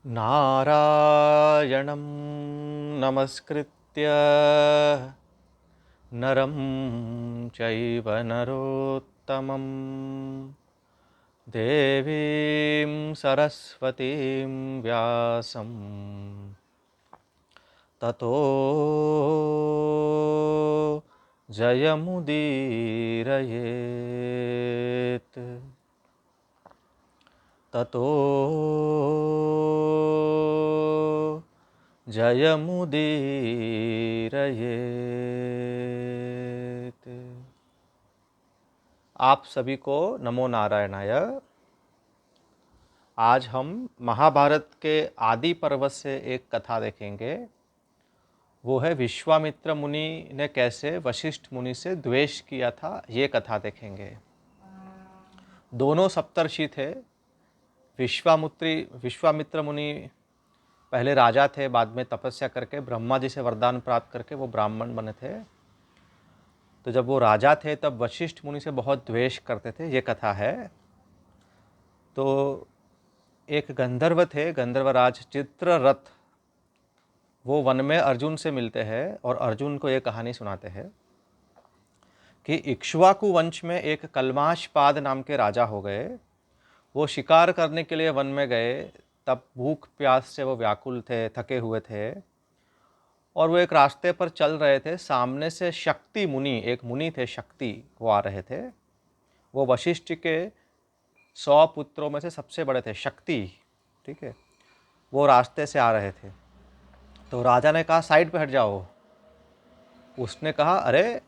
नारायणं नमस्कृत्य नरं चैव नरोत्तमं देवीं सरस्वतीं व्यासं ततो जयमुदीरयेत्। ततो जयमुदीरयेत्। आप सभी को नमो नारायणाय। आज हम महाभारत के आदि पर्व से एक कथा देखेंगे। वो है विश्वामित्र मुनि ने कैसे वशिष्ठ मुनि से द्वेष किया था, ये कथा देखेंगे। दोनों सप्तर्षि थे। विश्वामित्र मुनि पहले राजा थे, बाद में तपस्या करके ब्रह्मा जी से वरदान प्राप्त करके वो ब्राह्मण बने थे। तो जब वो राजा थे तब वशिष्ठ मुनि से बहुत द्वेष करते थे, ये कथा है। तो एक गंधर्व थे, गंधर्वराज चित्ररथ। वो वन में अर्जुन से मिलते हैं और अर्जुन को ये कहानी सुनाते हैं कि इक्ष्वाकु वंश में एक कल्माशपाद नाम के राजा हो गए। वो शिकार करने के लिए वन में गए, तब भूख प्यास से वो व्याकुल थे, थके हुए थे और वो एक रास्ते पर चल रहे थे। सामने से शक्ति मुनि, एक मुनि थे शक्ति, वो आ रहे थे। वो वशिष्ठ के 100 पुत्रों में से सबसे बड़े थे, शक्ति, ठीक है। वो रास्ते से आ रहे थे। तो राजा ने कहा साइड पे हट जाओ। उसने कहा अरे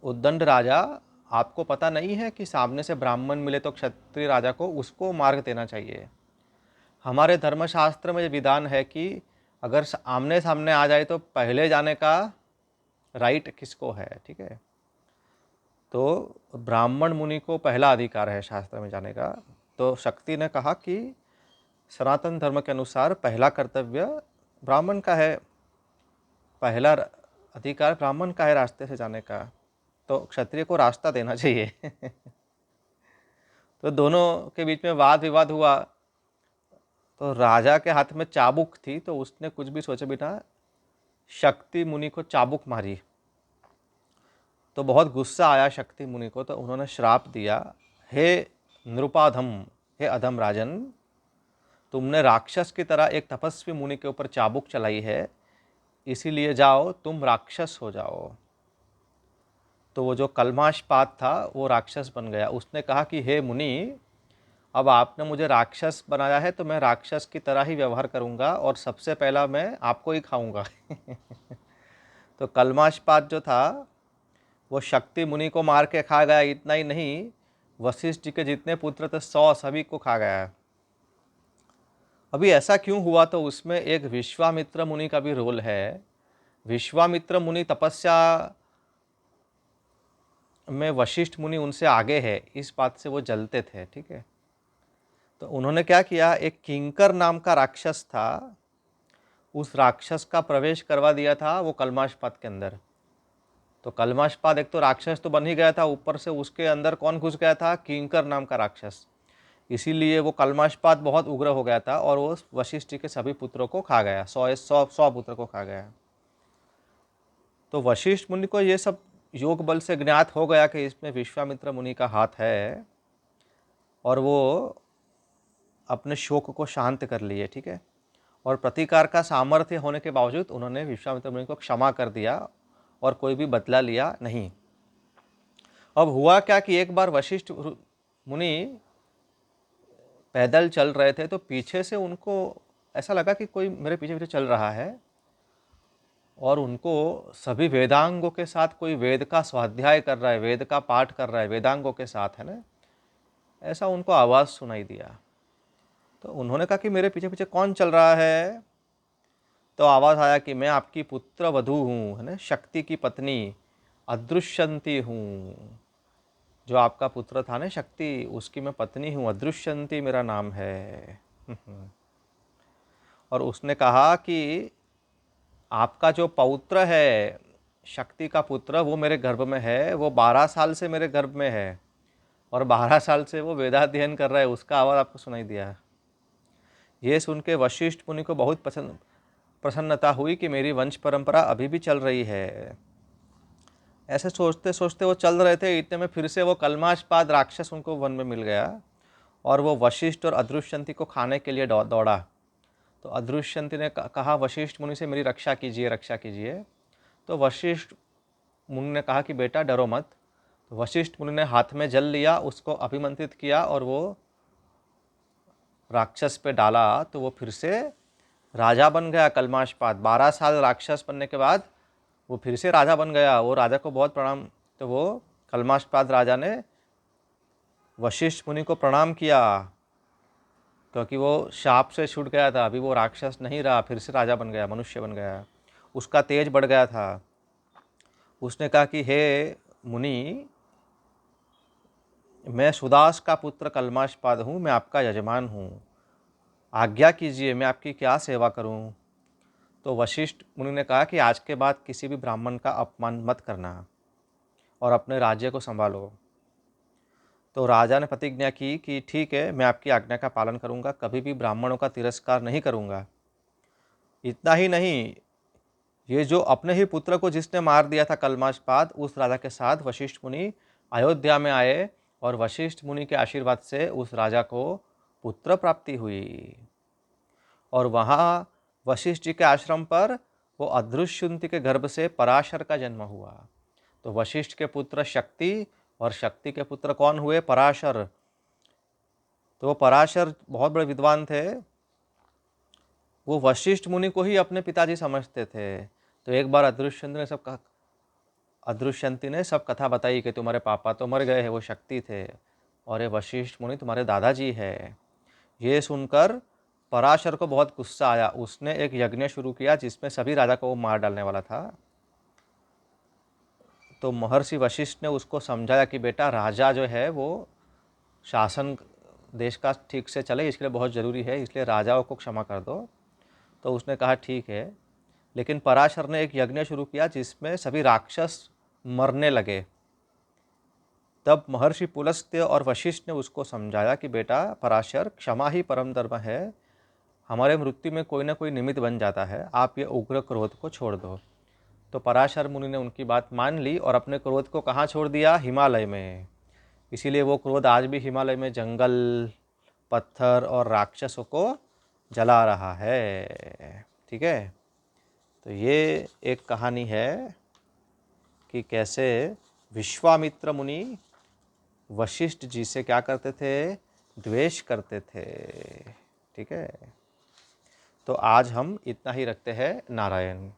उद्दंड राजा, आपको पता नहीं है कि सामने से ब्राह्मण मिले तो क्षत्रिय राजा को उसको मार्ग देना चाहिए। हमारे धर्मशास्त्र में ये विधान है कि अगर आमने सामने आ जाए तो पहले जाने का राइट किसको है, ठीक है। तो ब्राह्मण मुनि को पहला अधिकार है शास्त्र में जाने का। तो शक्ति ने कहा कि सनातन धर्म के अनुसार पहला कर्तव्य ब्राह्मण का है, पहला अधिकार ब्राह्मण का है रास्ते से जाने का, तो क्षत्रिय को रास्ता देना चाहिए। तो दोनों के बीच में वाद विवाद हुआ। तो राजा के हाथ में चाबुक थी, तो उसने कुछ भी सोचे बिना शक्ति मुनि को चाबुक मारी। तो बहुत गुस्सा आया शक्ति मुनि को, तो उन्होंने श्राप दिया, हे नृपाधम, हे अधम राजन, तुमने राक्षस की तरह एक तपस्वी मुनि के ऊपर चाबुक चलाई है, इसीलिए जाओ तुम राक्षस हो जाओ। तो वो जो कल्माशपाद था वो राक्षस बन गया। उसने कहा कि हे मुनि, अब आपने मुझे राक्षस बनाया है तो मैं राक्षस की तरह ही व्यवहार करूंगा और सबसे पहला मैं आपको ही खाऊंगा। तो कल्माशपाद जो था वो शक्ति मुनि को मार के खा गया। इतना ही नहीं, वशिष्ठ जी के जितने पुत्र थे 100 सभी को खा गया। अभी ऐसा क्यों हुआ, तो उसमें एक विश्वामित्र मुनि का भी रोल है। विश्वामित्र मुनि तपस्या में वशिष्ठ मुनि उनसे आगे है, इस बात से वो जलते थे, ठीक है। तो उन्होंने क्या किया, एक किंकर नाम का राक्षस था, उस राक्षस का प्रवेश करवा दिया था वो कल्माशपाद के अंदर। तो कल्माशपाद एक तो राक्षस तो बन ही गया था, ऊपर से उसके अंदर कौन घुस गया था, किंकर नाम का राक्षस। इसीलिए वो कल्माशपाद बहुत उग्र हो गया था और वो वशिष्ठ जी के सभी पुत्रों को खा गया, 100 पुत्र को खा गया। तो वशिष्ठ मुनि को ये सब योग बल से ज्ञात हो गया कि इसमें विश्वामित्र मुनि का हाथ है, और वो अपने शोक को शांत कर लिए, ठीक है। और प्रतिकार का सामर्थ्य होने के बावजूद उन्होंने विश्वामित्र मुनि को क्षमा कर दिया और कोई भी बदला लिया नहीं। अब हुआ क्या कि एक बार वशिष्ठ मुनि पैदल चल रहे थे, तो पीछे से उनको ऐसा लगा कि कोई मेरे पीछे पीछे चल रहा है, और उनको सभी वेदांगों के साथ कोई वेद का स्वाध्याय कर रहा है, वेद का पाठ कर रहा है वेदांगों के साथ, है ना, ऐसा उनको आवाज़ सुनाई दिया। तो उन्होंने कहा कि मेरे पीछे पीछे कौन चल रहा है। तो आवाज़ आया कि मैं आपकी पुत्र वधू हूँ, है ना, शक्ति की पत्नी अदृश्यंती हूँ। जो आपका पुत्र था ना शक्ति, उसकी मैं पत्नी हूँ, अदृश्यंती मेरा नाम है। और उसने कहा कि आपका जो पौत्र है, शक्ति का पुत्र, वो मेरे गर्भ में है, वो 12 साल से मेरे गर्भ में है और 12 साल से वो वेदाध्ययन कर रहा है, उसका आवाज़ आपको सुनाई दिया। ये सुन के वशिष्ठ मुनि को बहुत प्रसन्नता हुई कि मेरी वंश परंपरा अभी भी चल रही है। ऐसे सोचते सोचते वो चल रहे थे, इतने में फिर से वो कल्माशपाद राक्षस उनको वन में मिल गया और वो वशिष्ठ और अदृश्यंती को खाने के लिए दौड़ा। तो अदृश्यंती ने कहा वशिष्ठ मुनि से, मेरी रक्षा कीजिए, रक्षा कीजिए। तो वशिष्ठ मुनि ने कहा कि बेटा डरो मत। तो वशिष्ठ मुनि ने हाथ में जल लिया, उसको अभिमंत्रित किया और वो राक्षस पे डाला, तो वो फिर से राजा बन गया कल्माशपाद। 12 साल राक्षस बनने के बाद वो फिर से राजा बन गया। वो राजा को बहुत प्रणाम, तो वो कल्माशपाद राजा ने वशिष्ठ मुनि को प्रणाम किया, क्योंकि वो शाप से छूट गया था। अभी वो राक्षस नहीं रहा, फिर से राजा बन गया, मनुष्य बन गया, उसका तेज बढ़ गया था। उसने कहा कि हे मुनि, मैं सुदास का पुत्र कल्माशपाद हूँ, मैं आपका यजमान हूँ, आज्ञा कीजिए, मैं आपकी क्या सेवा करूँ। तो वशिष्ठ मुनि ने कहा कि आज के बाद किसी भी ब्राह्मण का अपमान मत करना और अपने राज्य को संभालो। तो राजा ने प्रतिज्ञा की कि ठीक है, मैं आपकी आज्ञा का पालन करूंगा, कभी भी ब्राह्मणों का तिरस्कार नहीं करूंगा। इतना ही नहीं, ये जो अपने ही पुत्र को जिसने मार दिया था कल्माशपाद, उस राजा के साथ वशिष्ठ मुनि अयोध्या में आए और वशिष्ठ मुनि के आशीर्वाद से उस राजा को पुत्र प्राप्ति हुई। और वहाँ वशिष्ठ जी के आश्रम पर वो अदृश्यंती के गर्भ से पराशर का जन्म हुआ। तो वशिष्ठ के पुत्र शक्ति और शक्ति के पुत्र कौन हुए? पराशर। तो वो पराशर बहुत बड़े विद्वान थे, वो वशिष्ठ मुनि को ही अपने पिताजी समझते थे। तो एक बार अदृश्यंती ने सब कथा बताई कि तुम्हारे पापा तो मर गए हैं, वो शक्ति थे, और ये वशिष्ठ मुनि तुम्हारे दादाजी है। ये सुनकर पराशर को बहुत गुस्सा आया। उसने एक यज्ञ शुरू किया जिसमें सभी राजा को वो मार डालने वाला था। तो महर्षि वशिष्ठ ने उसको समझाया कि बेटा, राजा जो है वो शासन देश का ठीक से चले, इसके लिए बहुत ज़रूरी है, इसलिए राजाओं को क्षमा कर दो। तो उसने कहा ठीक है। लेकिन पराशर ने एक यज्ञ शुरू किया जिसमें सभी राक्षस मरने लगे। तब महर्षि पुलस्त्य और वशिष्ठ ने उसको समझाया कि बेटा पराशर, क्षमा ही परम धर्म है, हमारे मृत्यु में कोई ना कोई निमित्त बन जाता है, आप ये उग्र क्रोध को छोड़ दो। तो पराशर मुनि ने उनकी बात मान ली और अपने क्रोध को कहाँ छोड़ दिया? हिमालय में। इसीलिए वो क्रोध आज भी हिमालय में जंगल, पत्थर और राक्षसों को जला रहा है। ठीक है, तो ये एक कहानी है कि कैसे विश्वामित्र मुनि वशिष्ठ जी से क्या करते थे? द्वेष करते थे। ठीक है, तो आज हम इतना ही रखते हैं। नारायण।